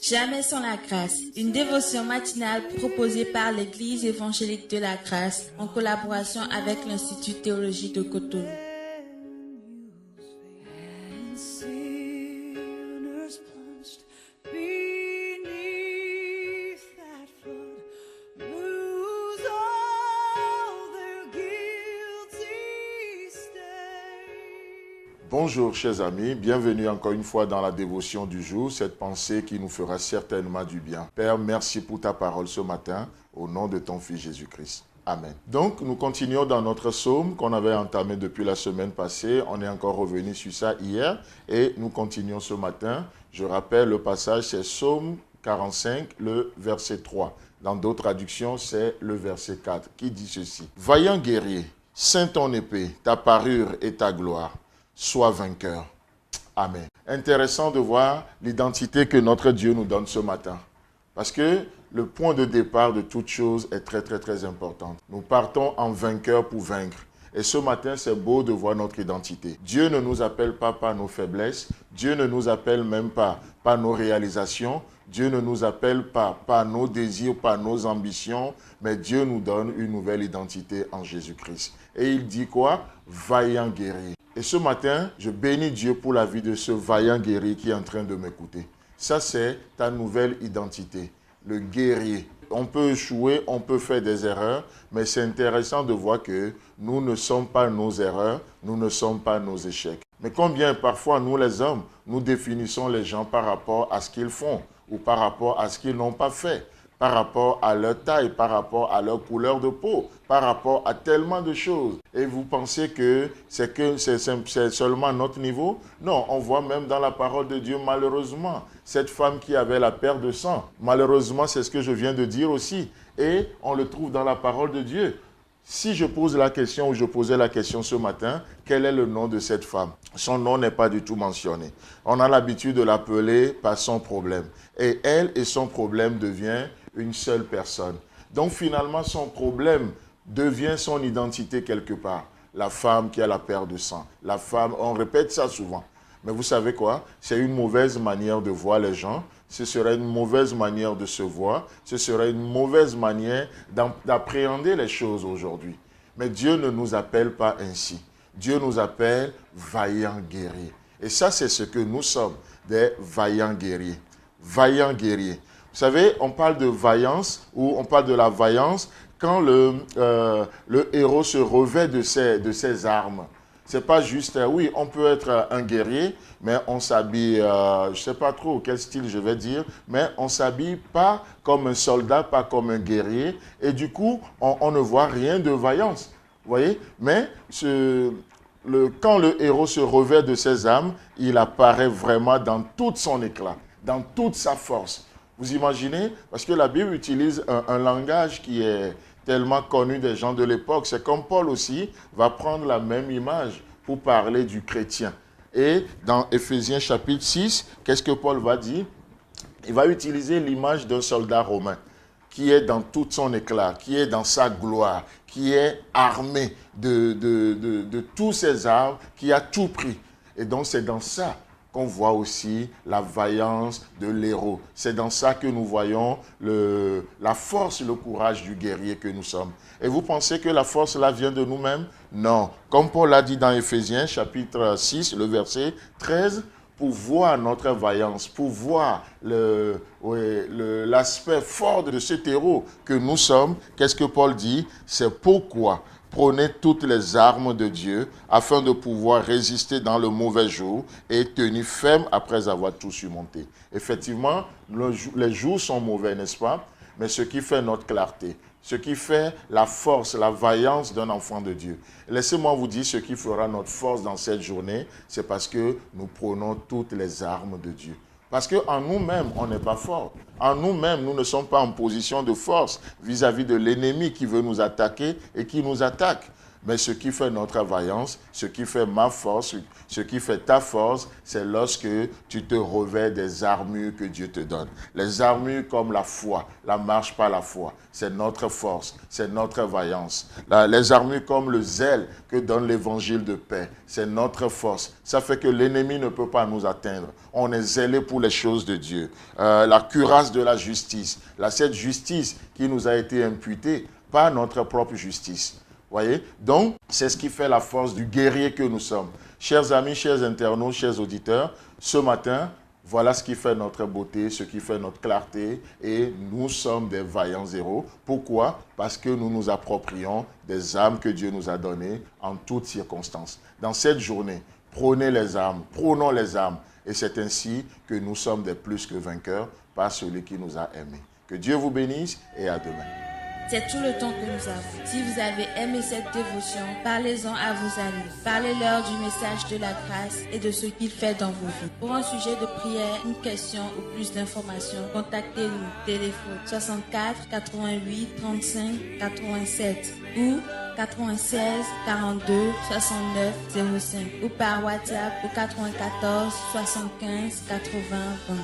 Jamais sans la grâce, une dévotion matinale proposée par l'Église évangélique de la grâce en collaboration avec l'Institut théologique de Cotonou. Bonjour chers amis, bienvenue encore une fois dans la dévotion du jour, cette pensée qui nous fera certainement du bien. Père, merci pour ta parole ce matin, au nom de ton Fils Jésus-Christ. Amen. Donc nous continuons dans notre psaume qu'on avait entamé depuis la semaine passée, on est encore revenu sur ça hier et nous continuons ce matin. Je rappelle le passage, c'est Psaume 45, le verset 3. Dans d'autres traductions, c'est le verset 4 qui dit ceci. « Vaillant guerrier, ceins ton épée, ta parure et ta gloire. Sois vainqueur. » Amen. Intéressant de voir l'identité que notre Dieu nous donne ce matin. Parce que le point de départ de toute chose est très important. Nous partons en vainqueur pour vaincre. Et ce matin, c'est beau de voir notre identité. Dieu ne nous appelle pas par nos faiblesses. Dieu ne nous appelle même pas par nos réalisations. Dieu ne nous appelle pas par nos désirs, par nos ambitions. Mais Dieu nous donne une nouvelle identité en Jésus-Christ. Et il dit quoi? Vaillant guerrier. Et ce matin, je bénis Dieu pour la vie de ce vaillant guerrier qui est en train de m'écouter. Ça, c'est ta nouvelle identité, le guerrier. On peut échouer, on peut faire des erreurs, mais c'est intéressant de voir que nous ne sommes pas nos erreurs, nous ne sommes pas nos échecs. Mais combien parfois, nous les hommes, nous définissons les gens par rapport à ce qu'ils font ou par rapport à ce qu'ils n'ont pas fait, par rapport à leur taille, par rapport à leur couleur de peau, par rapport à tellement de choses. Et vous pensez que c'est seulement notre niveau? Non, on voit même dans la parole de Dieu, malheureusement, cette femme qui avait la perte de sang. Malheureusement, c'est ce que je viens de dire aussi. Et on le trouve dans la parole de Dieu. Si je pose la question, ou je posais la question ce matin, quel est le nom de cette femme? Son nom n'est pas du tout mentionné. On a l'habitude de l'appeler par son problème. Et elle et son problème deviennent une seule personne. Donc finalement, son problème devient son identité quelque part. La femme qui a la perte de sang. La femme, on répète ça souvent. Mais vous savez quoi? C'est une mauvaise manière de voir les gens. Ce serait une mauvaise manière de se voir. Ce serait une mauvaise manière d'appréhender les choses aujourd'hui. Mais Dieu ne nous appelle pas ainsi. Dieu nous appelle vaillants guerriers. Et ça, c'est ce que nous sommes, des vaillants guerriers. Vaillants guerriers. Vous savez, on parle de vaillance, ou on parle de la vaillance quand le héros se revêt de ses armes. C'est pas juste, oui, on peut être un guerrier, mais on s'habille, je ne sais pas trop quel style je vais dire, mais on ne s'habille pas comme un soldat, pas comme un guerrier, et du coup, on ne voit rien de vaillance. Vous voyez? Mais quand le héros se revêt de ses armes, il apparaît vraiment dans tout son éclat, dans toute sa force. Vous imaginez? Parce que la Bible utilise un langage qui est tellement connu des gens de l'époque. C'est comme Paul aussi va prendre la même image pour parler du chrétien. Et dans Éphésiens chapitre 6, qu'est-ce que Paul va dire? Il va utiliser l'image d'un soldat romain qui est dans tout son éclat, qui est dans sa gloire, qui est armé de tous ses armes, qui a tout pris. Et donc c'est dans ça qu'on voit aussi la vaillance de l'héros. C'est dans ça que nous voyons la force, le courage du guerrier que nous sommes. Et vous pensez que la force là vient de nous-mêmes? Non. Comme Paul l'a dit dans Éphésiens chapitre 6, le verset 13, pour voir notre vaillance, pour voir l'aspect fort de cet héros que nous sommes, qu'est-ce que Paul dit? C'est pourquoi prenez toutes les armes de Dieu afin de pouvoir résister dans le mauvais jour et tenir ferme après avoir tout surmonté. Effectivement, les jours sont mauvais, n'est-ce pas? Mais ce qui fait notre clarté, ce qui fait la force, la vaillance d'un enfant de Dieu. Laissez-moi vous dire ce qui fera notre force dans cette journée, c'est parce que nous prenons toutes les armes de Dieu. Parce qu'en nous-mêmes, on n'est pas fort. En nous-mêmes, nous ne sommes pas en position de force vis-à-vis de l'ennemi qui veut nous attaquer et qui nous attaque. Mais ce qui fait notre vaillance, ce qui fait ma force, ce qui fait ta force, c'est lorsque tu te revêts des armures que Dieu te donne. Les armures comme la foi, la marche par la foi, c'est notre force, c'est notre vaillance. Les armures comme le zèle que donne l'évangile de paix, c'est notre force. Ça fait que l'ennemi ne peut pas nous atteindre. On est zélé pour les choses de Dieu. La cuirasse de la justice, cette justice qui nous a été imputée par notre propre justice. Voyez? Donc, c'est ce qui fait la force du guerrier que nous sommes. Chers amis, chers internautes, chers auditeurs, ce matin, voilà ce qui fait notre beauté, ce qui fait notre clarté, et nous sommes des vaillants héros. Pourquoi? Parce que nous nous approprions des armes que Dieu nous a données en toutes circonstances. Dans cette journée, prenons les armes, et c'est ainsi que nous sommes des plus que vainqueurs par celui qui nous a aimés. Que Dieu vous bénisse et à demain. C'est tout le temps que nous avons. Si vous avez aimé cette dévotion, parlez-en à vos amis. Parlez-leur du message de la grâce et de ce qu'il fait dans vos vies. Pour un sujet de prière, une question ou plus d'informations, contactez-nous. Téléphone 64 88 35 87 ou 96 42 69 05 ou par WhatsApp au 94 75 80 20.